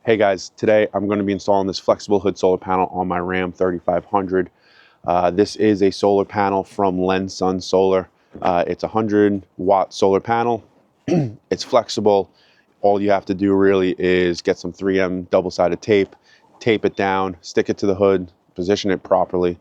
Hey guys, today I'm going to be installing this flexible hood solar panel on my Ram 3500. This is a solar panel from Lensun Solar. It's a 100-watt solar panel. It's flexible. All you have to do really is get some 3M double-sided tape, tape it down, stick it to the hood, position it properly,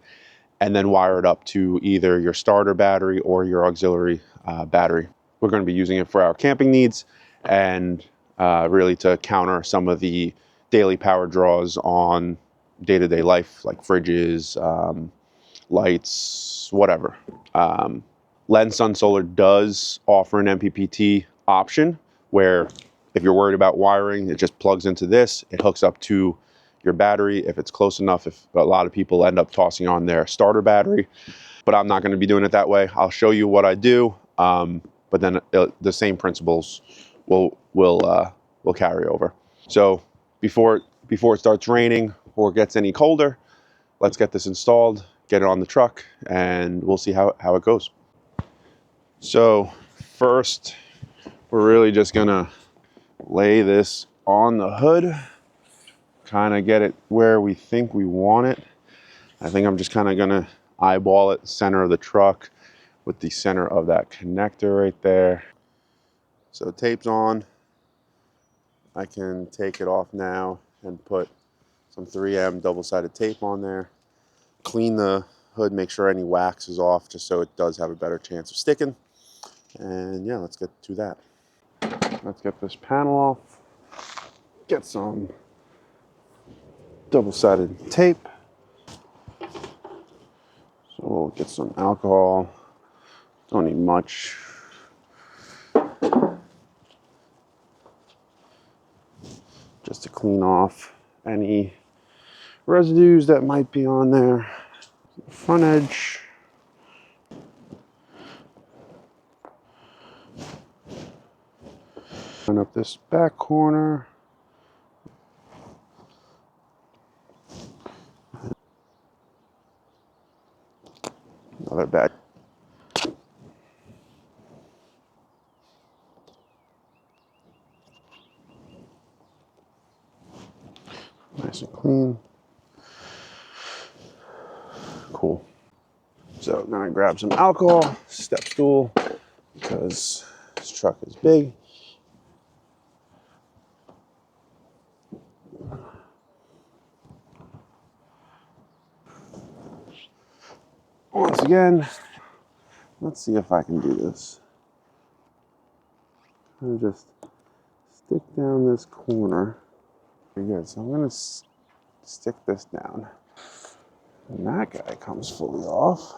and then wire it up to either your starter battery or your auxiliary battery. We're going to be using it for our camping needs and really to counter some of the daily power draws on day-to-day life, like fridges, lights, whatever. Lensun Solar does offer an MPPT option where if you're worried about wiring, it just plugs into this. It hooks up to your battery if it's close enough. If a lot of people end up tossing on their starter battery, but I'm not going to be doing it that way. I'll show you what I do, but then the same principles will carry over. So before it starts raining or gets any colder, let's get this installed, get it on the truck, and we'll see how it goes. So first, we're really just gonna lay this on the hood, kind of get it where we think we want it. I think I'm just kind of gonna eyeball it center of the truck with the center of that connector right there. So tape's on. I can take it off now and put some 3M double-sided tape on there. Clean the hood, make sure any wax is off, just so it does have a better chance of sticking. And yeah, let's get to that. Let's get this panel off. Get some double-sided tape. So we'll get some alcohol. Don't need much. Just to clean off any residues that might be on there. Front edge. And up this back corner. Another back. Nice and clean. Cool. So I'm gonna grab some alcohol, step stool, because this truck is big. Once again, let's see if I can do this. I'm gonna just stick down this corner. Very good. So I'm gonna stick this down. And that guy comes fully off.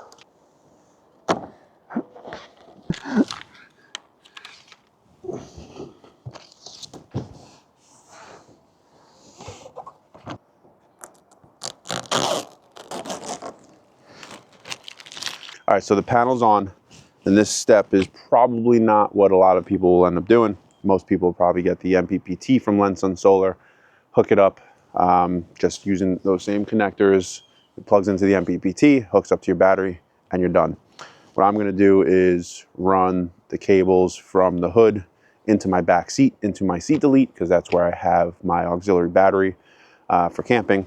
All right, so the panel's on, and this step is probably not what a lot of people will end up doing. Most people will probably get the MPPT from Lensun Solar, hook it up, just using those same connectors. It plugs into the MPPT, hooks up to your battery, and you're done. What I'm gonna do is run the cables from the hood into my back seat, into my seat delete, because that's where I have my auxiliary battery for camping.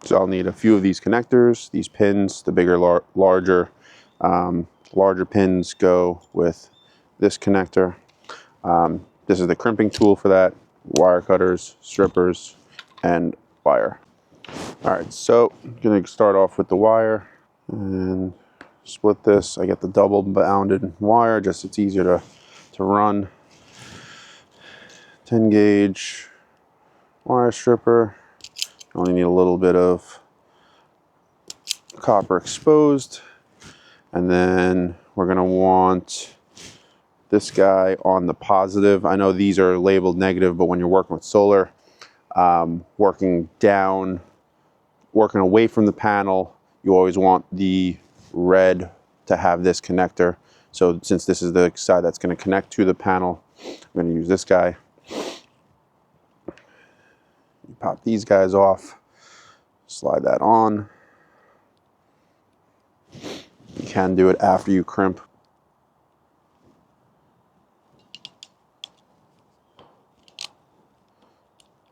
So I'll need a few of these connectors, these pins. The bigger, larger pins go with this connector. This is the crimping tool for that, wire cutters, strippers, and wire. All right, so I'm gonna start off with the wire and split this. I get the double bounded wire, just it's easier to run. 10 gauge wire stripper. Only need a little bit of copper exposed. And then we're gonna want this guy on the positive. I know these are labeled negative, but when you're working with solar, working down, working away from the panel, you always want the red to have this connector. So since this is the side that's gonna connect to the panel, I'm gonna use this guy. Pop these guys off, slide that on. You can do it after you crimp.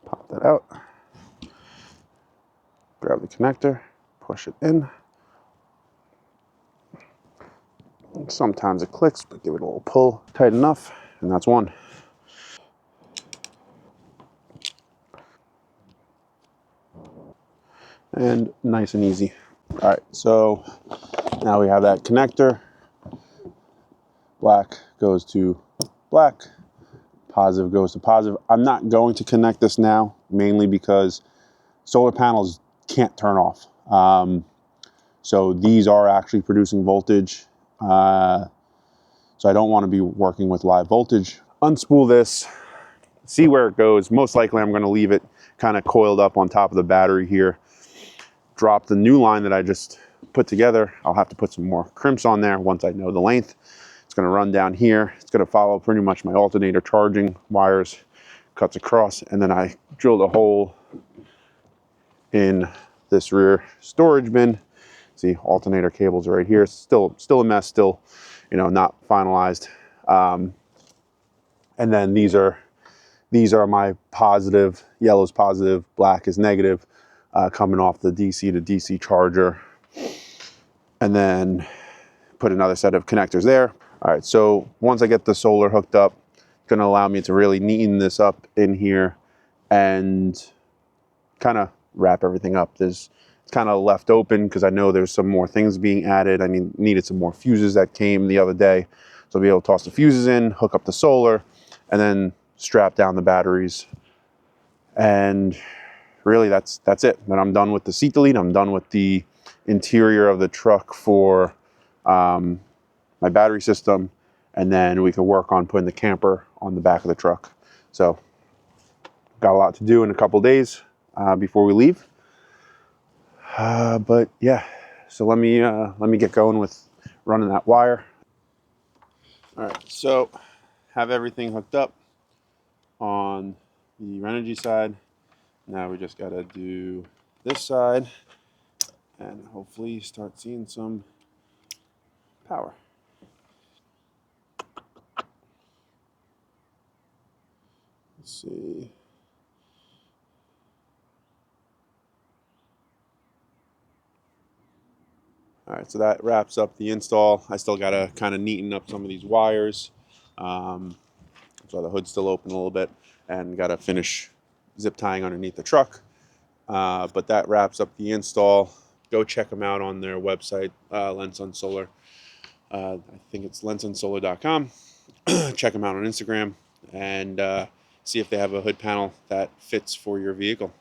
Pop that out. Grab the connector, push it in. Sometimes it clicks, but give it a little pull tight enough, and that's one. And nice and easy. All right, so now we have that connector. Black goes to black, positive goes to positive. I'm not going to connect this now, mainly because solar panels can't turn off. So these are actually producing voltage. So I don't want to be working with live voltage. Unspool this, see where it goes. Most likely I'm going to leave it kind of coiled up on top of the battery here. Drop the new line that I just put together. I'll have to put some more crimps on there once I know the length. It's going to run down here. It's going to follow pretty much my alternator charging wires, cuts across, and then I drilled a hole in this rear storage bin. See, alternator cables are right here. Still a mess, still, you know, not finalized. And then these are my positive. Yellow's positive, black is negative, coming off the DC to DC charger. And then put another set of connectors there. All right, so once I get the solar hooked up, it's gonna allow me to really neaten this up in here and kind of wrap everything up. It's kind of left open because I know there's some more things being added. I needed some more fuses that came the other day. So I'll be able to toss the fuses in, hook up the solar, and then strap down the batteries. And really that's it. Then I'm done with the seat delete. I'm done with the interior of the truck for my battery system, and then we can work on putting the camper on the back of the truck. So got a lot to do in a couple days before we leave. But yeah, so let me get going with running that wire. All right, so have everything hooked up on the Renogy side. Now we just gotta do this side and hopefully start seeing some power. Let's see. All right, so that wraps up the install. I still gotta kind of neaten up some of these wires. So the hood's still open a little bit, and gotta finish zip tying underneath the truck. But that wraps up the install. Go check them out on their website, Lensun Solar. I think it's lensunsolar.com. Check them out on Instagram and see if they have a hood panel that fits for your vehicle.